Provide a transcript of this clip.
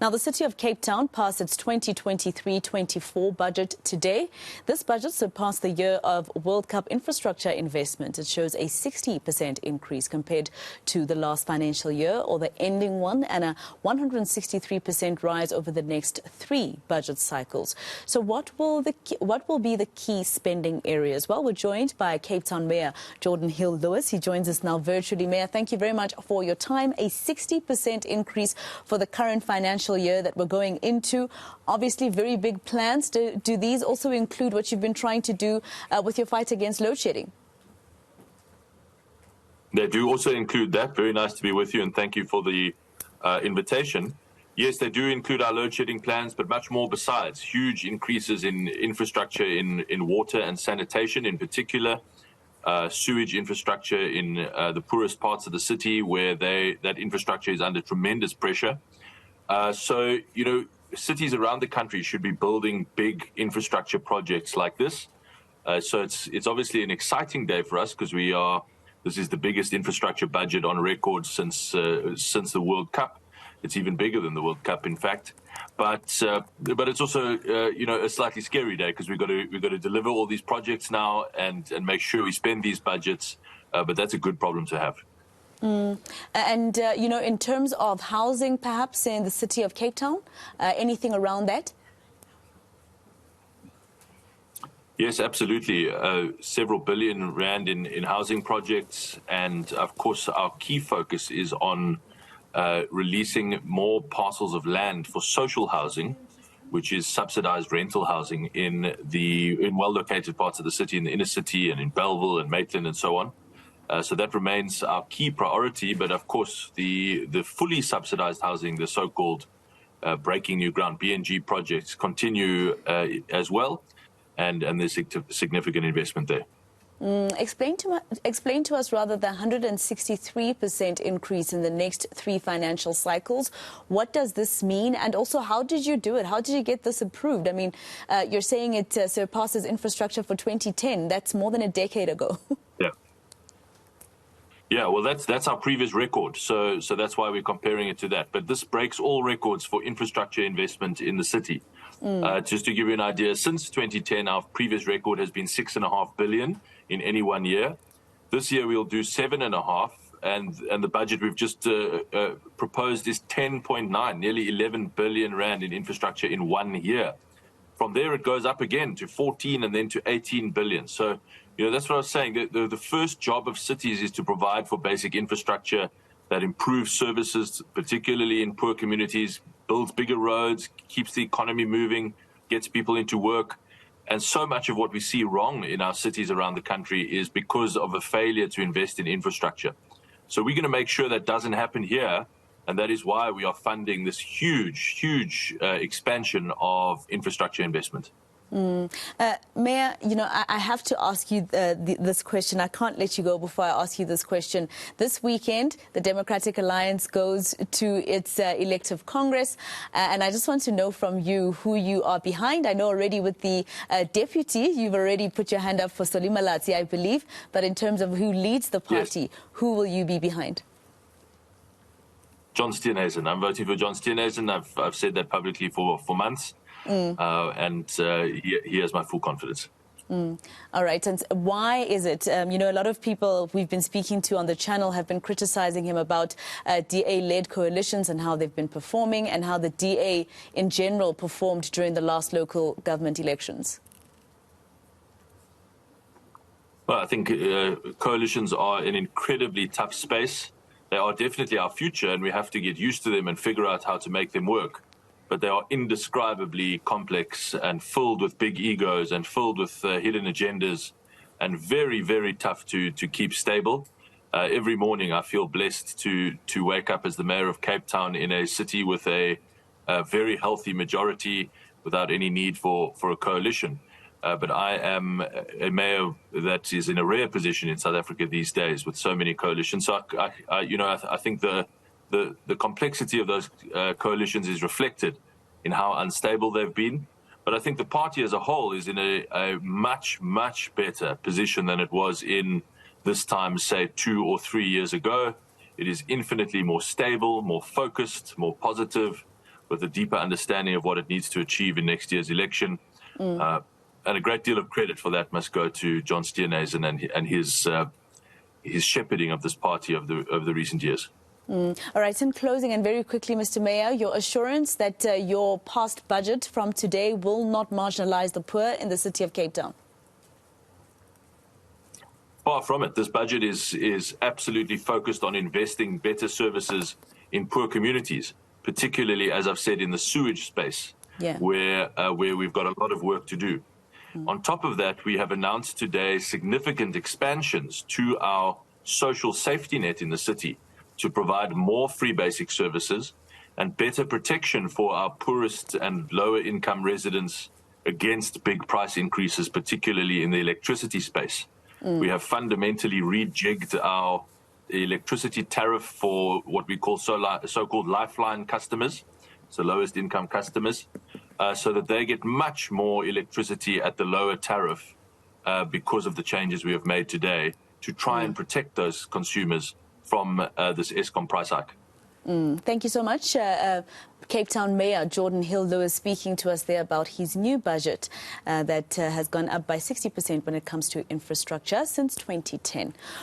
Now, the city of Cape Town passed its 2023-24 budget today. This budget surpassed the year of World Cup infrastructure investment. It shows a 60% increase compared to the last financial year, or the ending one, and a 163% rise over the next 3 budget cycles. So what will be the key spending areas? Well, we're joined by Cape Town Mayor Geordin Hill-Lewis. He joins us now virtually. Mayor, thank you very much for your time. A 60% increase for the current financial year that we're going into. Obviously, very big plans. Do these also include what you've been trying to do with your fight against load shedding? They do also include that. Very nice to be with you, and thank you for the invitation. Yes, they do include our load shedding plans, but much more besides. Huge increases in infrastructure in water and sanitation in particular. Sewage infrastructure in the poorest parts of the city, where that infrastructure is under tremendous pressure. So, you know, cities around the country should be building big infrastructure projects like this. So it's obviously an exciting day for us, because this is the biggest infrastructure budget on record since the World Cup. It's even bigger than the World Cup, in fact. But it's also you know, a slightly scary day, because we've got to deliver all these projects now and make sure we spend these budgets. But that's a good problem to have. And you know, in terms of housing, perhaps in the city of Cape Town, anything around that? Yes, absolutely. Several billion rand in housing projects, and of course our key focus is on releasing more parcels of land for social housing, which is subsidized rental housing in well-located parts of the city, in the inner city and in Bellville and Maitland and so on. So that remains our key priority. But of course, the fully subsidized housing, the so-called breaking new ground BNG projects, continue as well, and there's significant investment there. Explain to us rather the 163% increase in the next 3 financial cycles. What does this mean? And also, how did you do it? How did you get this approved? I mean, you're saying it surpasses infrastructure for 2010. That's more than a decade ago. Yeah, well, that's our previous record. So that's why we're comparing it to that. But this breaks all records for infrastructure investment in the city. Just to give you an idea, since 2010, our previous record has been 6.5 billion in any one year. This year we'll do 7.5, and the budget we've just proposed is 10.9, nearly 11 billion rand in infrastructure in 1 year. From there it goes up again to 14 and then to 18 billion. So, you know, that's what I was saying. The first job of cities is to provide for basic infrastructure that improves services, particularly in poor communities, builds bigger roads, keeps the economy moving, gets people into work. And so much of what we see wrong in our cities around the country is because of a failure to invest in infrastructure. So we're going to make sure that doesn't happen here. And that is why we are funding this huge expansion of infrastructure investment. Mayor, you know, I have to ask you this question. I can't let you go before I ask you this question. This weekend, the Democratic Alliance goes to its elective Congress, and I just want to know from you who you are behind. I know already with the deputy, you've already put your hand up for Solimalatsi, I believe. But in terms of who leads the party, yes, who will you be behind? John Steenhuisen. I'm voting for John Steenhuisen. I've said that publicly for months. And he has my full confidence. All right. And why is it, you know, a lot of people we've been speaking to on the channel have been criticizing him about DA-led coalitions and how they've been performing, and how the DA in general performed during the last local government elections? Well, I think coalitions are an incredibly tough space. They are definitely our future, and we have to get used to them and figure out how to make them work. But they are indescribably complex and filled with big egos and filled with hidden agendas, and very, very tough to keep stable. Every morning I feel blessed to wake up as the mayor of Cape Town in a city with a very healthy majority without any need for a coalition. But I am a mayor that is in a rare position in South Africa these days with so many coalitions. So, I think the complexity of those coalitions is reflected in how unstable they've been. But I think the party as a whole is in a much, much better position than it was in this time, say, 2 or 3 years ago. It is infinitely more stable, more focused, more positive, with a deeper understanding of what it needs to achieve in next year's election. And a great deal of credit for that must go to John Steenhuisen and his shepherding of this party of the recent years. All right, in closing and very quickly, Mr. Mayor, your assurance that your passed budget from today will not marginalise the poor in the city of Cape Town. Far from it. This budget is absolutely focused on investing better services in poor communities, particularly, as I've said, in the sewage space, where we've got a lot of work to do. On top of that, we have announced today significant expansions to our social safety net in the city to provide more free basic services and better protection for our poorest and lower income residents against big price increases, particularly in the electricity space. We have fundamentally rejigged our electricity tariff for what we call so-called lifeline customers, so lowest income customers, so that they get much more electricity at the lower tariff because of the changes we have made today to try and protect those consumers from this Eskom price hike. Thank you so much. Cape Town Mayor Geordin Hill-Lewis speaking to us there about his new budget that has gone up by 60% when it comes to infrastructure since 2010.